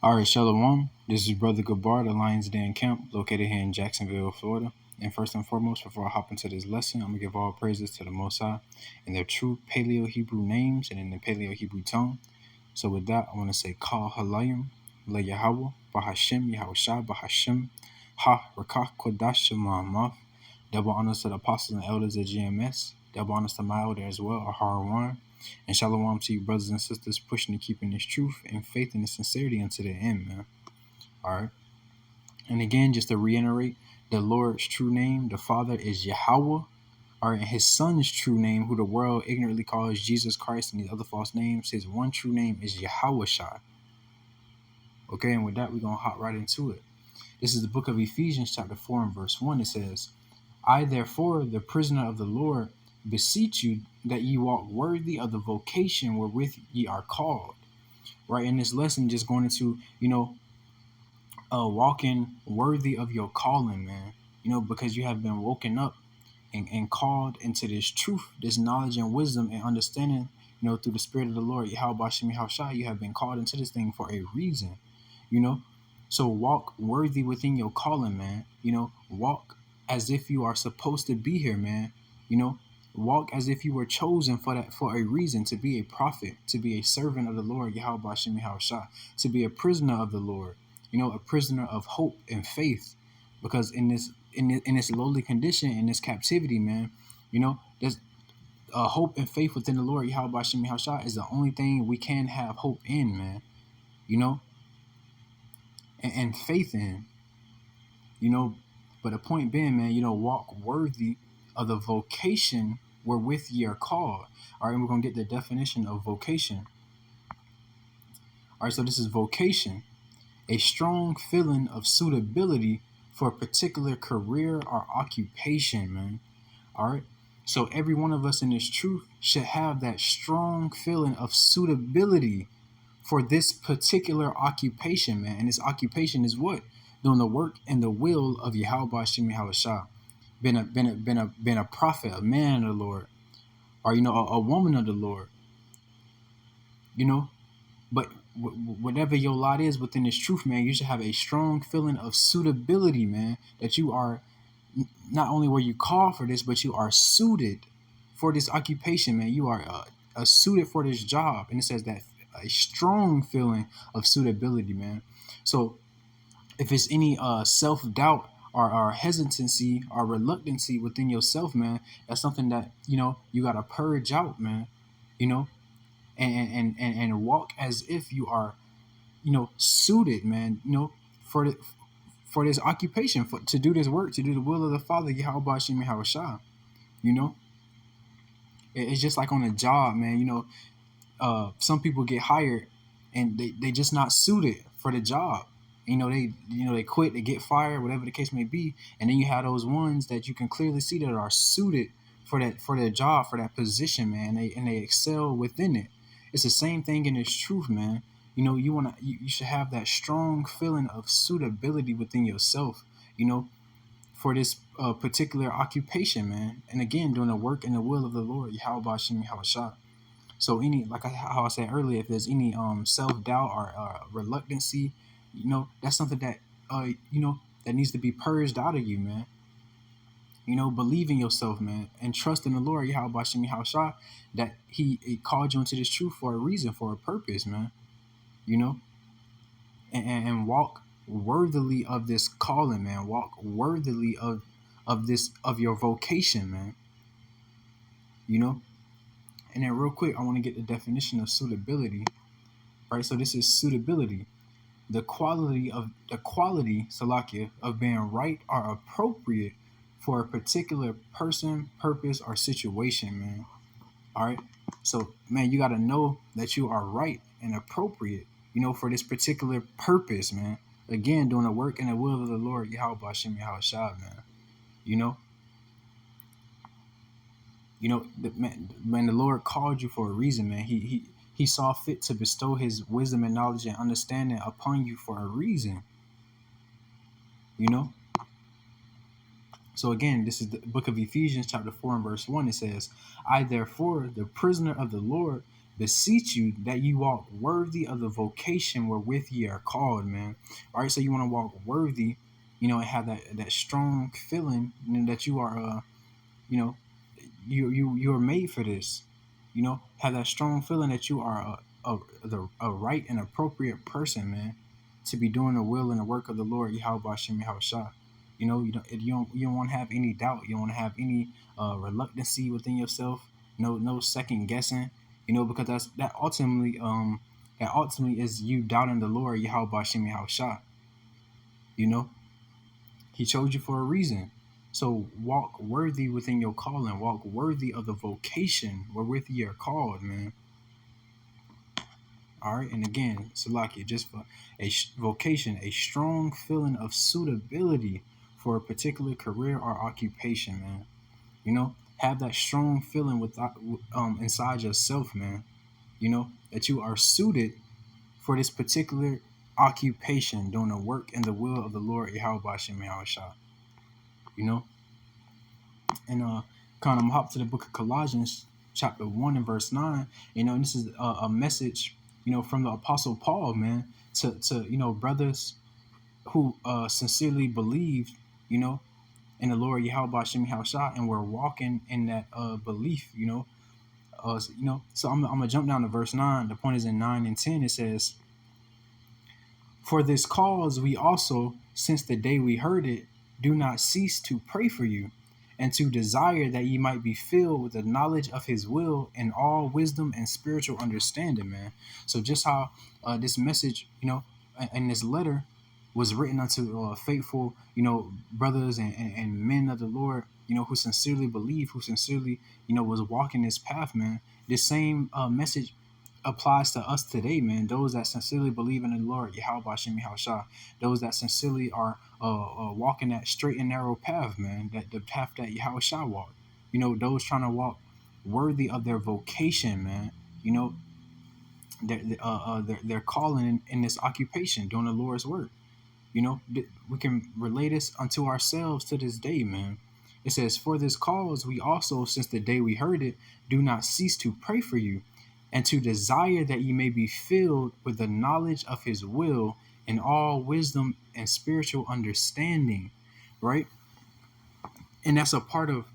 All right, Shalom. This is Brother Gabar, the Lions Den Camp, located here in Jacksonville, Florida. And first and foremost, before I hop into this lesson, I'm going to give all praises to the Most High in their true Paleo Hebrew names and in the Paleo Hebrew tongue. So with that, I want to say Kal Halayim, Le Yahweh, Bahashem, Yahushua, Bahashem, Ha, Rakah, Kodash, Ma'amaf. Double honors to the apostles and elders of GMS. Double honors to my elder as well, Ahar. And shalom to you, brothers and sisters, pushing and keeping this truth and faith and the sincerity unto the end, man. All right. And again, just to reiterate, the Lord's true name, the Father, is Yahweh. All right. And his Son's true name, who the world ignorantly calls Jesus Christ and these other false names, his one true name is Yahushua. Okay. And with that, we're going to hop right into it. This is the book of Ephesians, chapter 4 and verse 1. It says, I, therefore, the prisoner of the Lord, beseech you that ye walk worthy of the vocation wherewith ye are called. Right? In this lesson, just going into, walking worthy of your calling, man. Because you have been woken up and called into this truth, this knowledge and wisdom and understanding, through the Spirit of the Lord, Yahweh Shem Yahushua, you have been called into this thing for a reason, So walk worthy within your calling, man. Walk as if you are supposed to be here, man. Walk as if you were chosen for a reason, to be a prophet, to be a servant of the Lord, Yahweh Shem Yahushua, to be a prisoner of the Lord, a prisoner of hope and faith. Because in this lowly condition, in this captivity, man, there's hope and faith within the Lord, Yahweh Shem Yahushua, is the only thing we can have hope in, man. And faith in, but the point being, man, walk worthy of the vocation wherewith ye are called. All right, and we're going to get the definition of vocation. All right, so this is vocation, a strong feeling of suitability for a particular career or occupation, man. All right, so every one of us in this truth should have that strong feeling of suitability for this particular occupation, man. And this occupation is what? Doing the work and the will of Yahweh Shem Yahushua. Been a prophet, a man of the Lord, or a woman of the Lord. But whatever your lot is within this truth, man, you should have a strong feeling of suitability, man. That you are not only were you called for this, but you are suited for this occupation, man. You are suited for this job, and it says that a strong feeling of suitability, man. So if it's any self-doubt or hesitancy or reluctancy within yourself, man, that's something that you gotta purge out, man. And walk as if you are suited, man, for this occupation, to do this work, to do the will of the Father, Yahweh Shem Yahushua. It's just like on a job, man. Some people get hired and they just not suited for the job. They quit, they get fired, whatever the case may be. And then you have those ones that you can clearly see that are suited for their job, for that position, man. They excel within it. It's the same thing in this truth, man. You should have that strong feeling of suitability within yourself, for this particular occupation, man. And again, doing the work and the will of the Lord, Yahweh Shem Yahushua. So how I said earlier, if there's any self-doubt or reluctancy, that's something that that needs to be purged out of you, man. Believe in yourself, man, and trust in the Lord, Yahweh Shem Yahushua, that he called you into this truth for a reason, for a purpose, man. And walk worthily of this calling, man. Walk worthily of your vocation, man. And then real quick, I want to get the definition of suitability. Right, so this is suitability. The quality, Salakia, of being right or appropriate for a particular person, purpose, or situation, man. All right. So, man, you got to know that you are right and appropriate, for this particular purpose, man. Again, doing the work and the will of the Lord, Yahweh Shem Yahushua, man. The Lord called you for a reason, man. He saw fit to bestow his wisdom and knowledge and understanding upon you for a reason. So again, this is the book of Ephesians, chapter 4 and verse 1. It says, I, therefore, the prisoner of the Lord, beseech you that you walk worthy of the vocation wherewith ye are called, man. All right, so you want to walk worthy, and have that strong feeling, that you are, you know, you are made for this. Have that strong feeling that you are a right and appropriate person, man, to be doing the will and the work of the Lord Yahweh Shem Yahushua. You don't want to have any doubt. You don't want to have any reluctancy within yourself. No second guessing. Because that ultimately is you doubting the Lord Yahweh Shem Yahushua. You know, He chose you for a reason. So walk worthy within your calling. Walk worthy of the vocation wherewith ye are called, man. All right, and again, Salaki, just for vocation, a strong feeling of suitability for a particular career or occupation, man. Have that strong feeling inside yourself, man. That you are suited for this particular occupation, doing the work and the will of the Lord Yahweh Shem Yahushua. And kind of hop to the book of Colossians, chapter 1 and verse 9. And this is a message, from the Apostle Paul, man, to brothers who sincerely believe, in the Lord Yahweh Shem Yahushua, and we're walking in that belief, So I'm gonna jump down to verse 9. The point is in 9 and 10. It says, "For this cause we also, since the day we heard it, do not cease to pray for you, and to desire that ye might be filled with the knowledge of his will in all wisdom and spiritual understanding," man. So just how this message, and this letter was written unto faithful, brothers and men of the Lord, who sincerely believe, who sincerely, was walking this path, man. This same message applies to us today, man. Those that sincerely believe in the Lord Yahweh Shem Yahushua, those that sincerely are walking that straight and narrow path, man, that the path that Yahushua walked. Those trying to walk worthy of their vocation, man. Their calling in this occupation, doing the Lord's work. We can relate this unto ourselves to this day, man. It says, "For this cause we also, since the day we heard it, do not cease to pray for you, and to desire that ye may be filled with the knowledge of his will in all wisdom and spiritual understanding," right? And that's a part of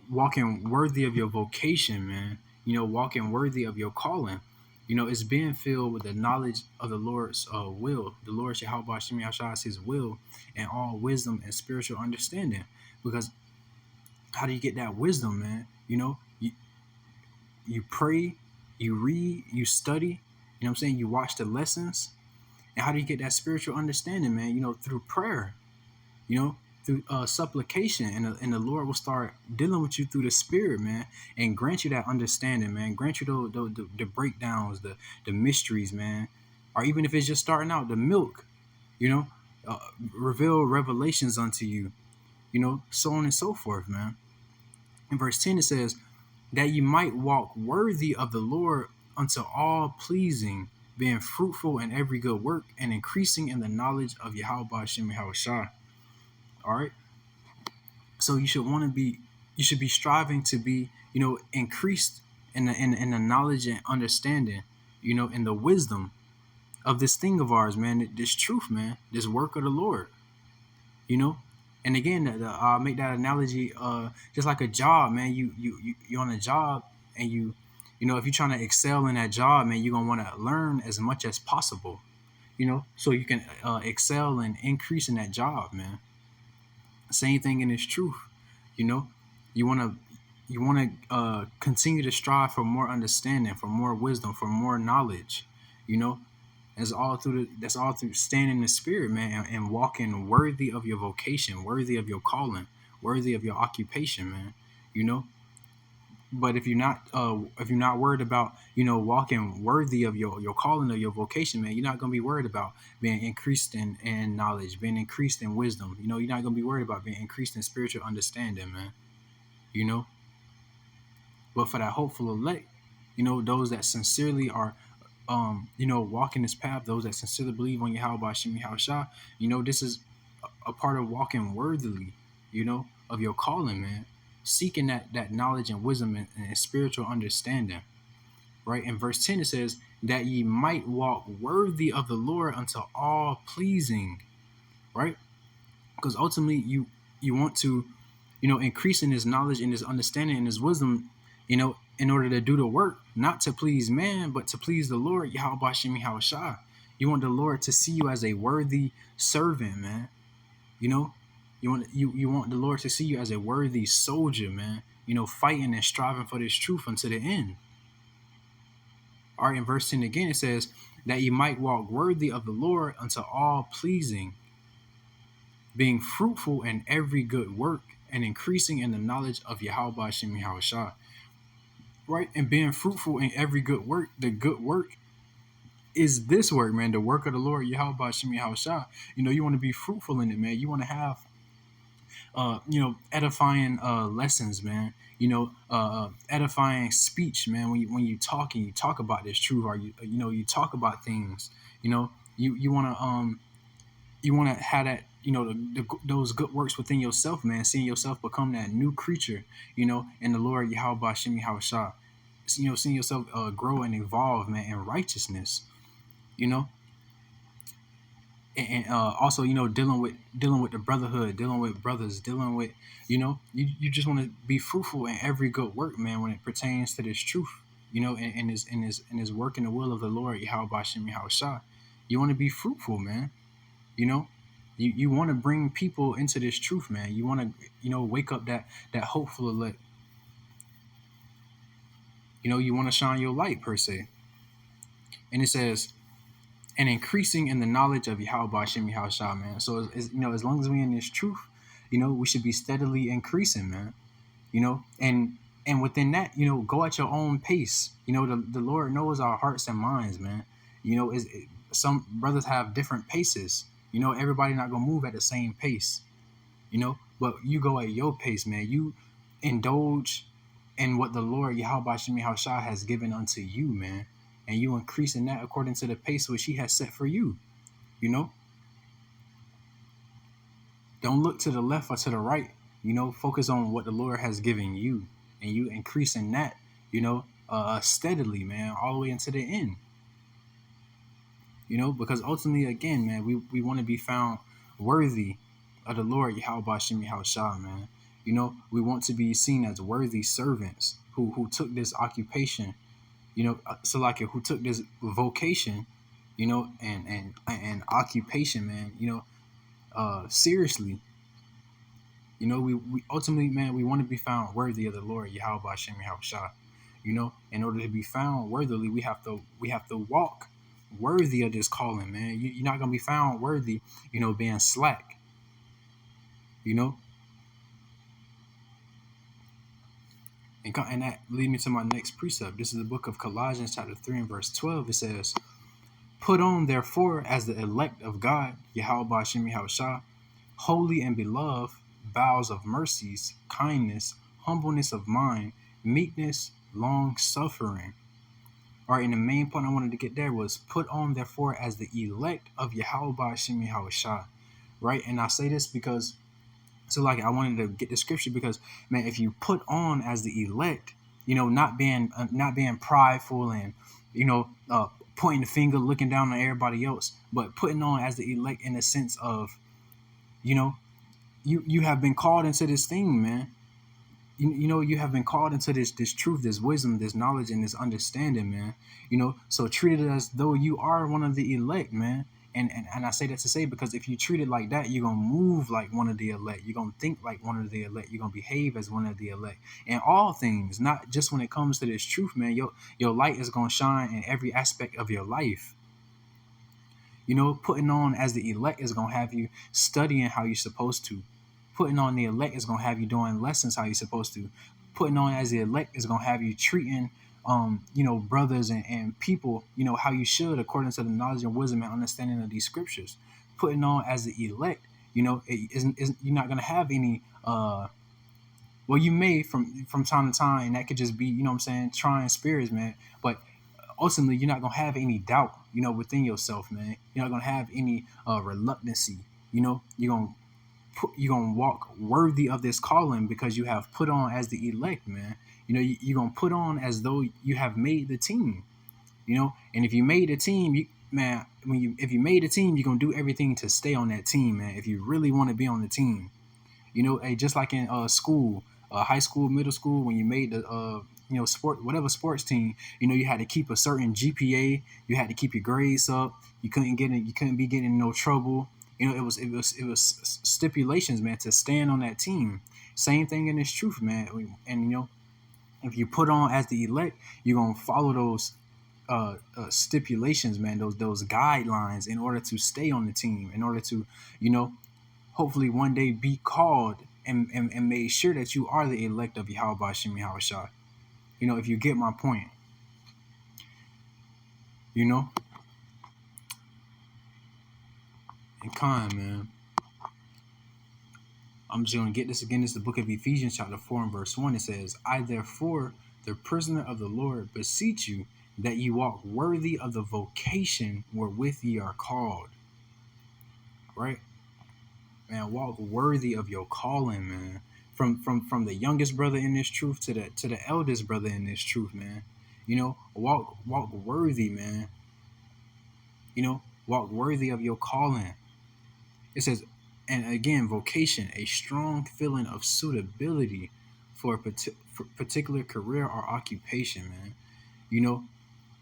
walking worthy of your vocation, man. Walking worthy of your calling. It's being filled with the knowledge of the Lord's will. The Lord Yahweh Shem Yahushua is his will, and all wisdom and spiritual understanding. Because how do you get that wisdom, man? You pray, you read, you study, what I'm saying? You watch the lessons. And how do you get that spiritual understanding, man? Through prayer, through supplication. And the Lord will start dealing with you through the Spirit, man, and grant you that understanding, man. Grant you the breakdowns, the mysteries, man. Or even if it's just starting out, the milk, reveal revelations unto you, so on and so forth, man. In verse 10, it says, "That you might walk worthy of the Lord unto all pleasing, being fruitful in every good work, and increasing in the knowledge of Yahweh Shem Yahushua." All right. So you should be striving to be, increased in the knowledge and understanding, in the wisdom of this thing of ours, man. This truth, man. This work of the Lord, And again, I'll make that analogy, just like a job, man. You're on a job, and if you're trying to excel in that job, man, you're gonna want to learn as much as possible, so you can excel and increase in that job, man. Same thing in this truth, you want to continue to strive for more understanding, for more wisdom, for more knowledge, That's all through staying in the Spirit, man, and walking worthy of your vocation, worthy of your calling, worthy of your occupation, man. But if you're not worried about, walking worthy of your calling or your vocation, man, you're not gonna be worried about being increased in knowledge, being increased in wisdom. You're not gonna be worried about being increased in spiritual understanding, man. But for that hopeful elect, those that sincerely are walking this path, those that sincerely believe on Yahweh Shem Yahushua, this is a part of walking worthily, of your calling, man. Seeking that knowledge and wisdom and spiritual understanding, right? In verse 10 it says that ye might walk worthy of the Lord unto all pleasing, right? Because ultimately you want to, increase in his knowledge and his understanding and his wisdom, in order to do the work, not to please man, but to please the Lord, Yahweh Shemi Hawashah. You want the Lord to see you as a worthy servant, man. You want the Lord to see you as a worthy soldier, man. Fighting and striving for this truth unto the end. All right, in verse 10 again, it says that you might walk worthy of the Lord unto all pleasing, being fruitful in every good work and increasing in the knowledge of Yahweh Shemi Hawashah. Right? And being fruitful in every good work, the good work is this work, man, the work of the Lord, Yahweh Shemi Hawashah. You want to be fruitful in it, man. You want to have edifying lessons, man. Edifying speech, man. When you talk and you talk about this truth, or you talk about things, you want to have that, those good works within yourself, man. Seeing yourself become that new creature, in the Lord Yahweh Shemi Hawashah. Seeing yourself grow and evolve, man, in righteousness, and also, dealing with the brotherhood, dealing with brothers, dealing with, you just want to be fruitful in every good work, man, when it pertains to this truth, in his work in the will of the Lord Yahweh Shemi Hawashah. You want to be fruitful, man. You want to bring people into this truth, man. You want to, wake up that hopeful elect. You want to shine your light, per se. And it says, and increasing in the knowledge of Yahweh Shemi Hawashah, man. So, as long as we in this truth, we should be steadily increasing, man. And within that, go at your own pace. The Lord knows our hearts and minds, man. Some brothers have different paces. Everybody not gonna move at the same pace. But you go at your pace, man. You indulge in what the Lord Yahweh Shemi Hawashah has given unto you, man. And you increase in that according to the pace which he has set for you. Don't look to the left or to the right. Focus on what the Lord has given you, and you increase in that, steadily, man, all the way into the end. Because ultimately, again, man, we want to be found worthy of the Lord Yahweh Shemi Hawashah, man. We want to be seen as worthy servants who took this occupation, who took this vocation, and occupation, man, seriously. We ultimately, man, we want to be found worthy of the Lord Yahweh Shemi Hawashah. In order to be found worthily, we have to walk worthy of this calling, man. You're not gonna be found worthy, being slack. And that leads me to my next precept. This is the book of Colossians, chapter 3 and verse 12. It says, "Put on, therefore, as the elect of God, Yahweh Shemi Hawashah, holy and beloved, bowels of mercies, kindness, humbleness of mind, meekness, long suffering." All right, and the main point I wanted to get there was put on, therefore, as the elect of Yahweh Shemi Hawashah, right? And I say this because, I wanted to get the scripture because, man, if you put on as the elect, not being prideful and, pointing the finger, looking down on everybody else, but putting on as the elect in the sense of, you have been called into this thing, man. You have been called into this truth, this wisdom, this knowledge, and this understanding, man. So treat it as though you are one of the elect, man. And I say that to say, because if you treat it like that, you're gonna move like one of the elect. You're gonna think like one of the elect. You're gonna behave as one of the elect. And all things, not just when it comes to this truth, man. Your light is gonna shine in every aspect of your life. Putting on as the elect is gonna have you studying how you're supposed to. Putting on the elect is going to have you doing lessons how you're supposed to. Putting on as the elect is going to have you treating, brothers and people, how you should according to the knowledge and wisdom and understanding of these scriptures. Putting on as the elect, you're not going to have any, well, you may from time to time, and that could just be, trying spirits, man. But ultimately, you're not going to have any doubt, within yourself, man. You're not going to have any reluctancy, you're going to walk worthy of this calling because you have put on as the elect, man. You're gonna put on as though you have made the team. And if you made a team, if you made a team, you're gonna do everything to stay on that team, man. If you really want to be on the team, hey, just like in school, high school, middle school, when you made the sport, whatever sports team, you had to keep a certain GPA, you had to keep your grades up, you couldn't be getting in no trouble. It was stipulations, man, to stand on that team. Same thing in this truth, man. And if you put on as the elect, you're gonna follow those stipulations, man, those guidelines in order to stay on the team, in order to, you know, hopefully one day be called and made sure that you are the elect of Yahweh Shemi Hawashah. If you get my point, you know, and Khan, man. I'm just gonna get this again. This is the book of Ephesians, chapter 4 and verse 1. It says, I therefore, the prisoner of the Lord, beseech you that ye walk worthy of the vocation wherewith ye are called. Right? Man, walk worthy of your calling, man. From the youngest brother in this truth to the eldest brother in this truth, man. Walk worthy, man. Walk worthy of your calling. It says, and again, vocation, a strong feeling of suitability for a particular career or occupation, man.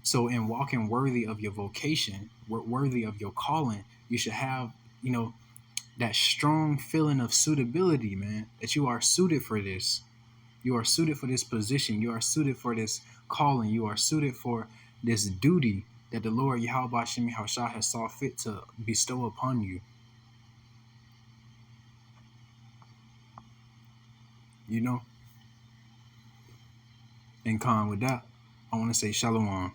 So in walking worthy of your vocation, worthy of your calling, you should have, that strong feeling of suitability, man, that you are suited for this. You are suited for this position. You are suited for this calling. You are suited for this duty that the Lord Yahweh Shemi Hawashah has saw fit to bestow upon you. And Khan, with that, I want to say shalom.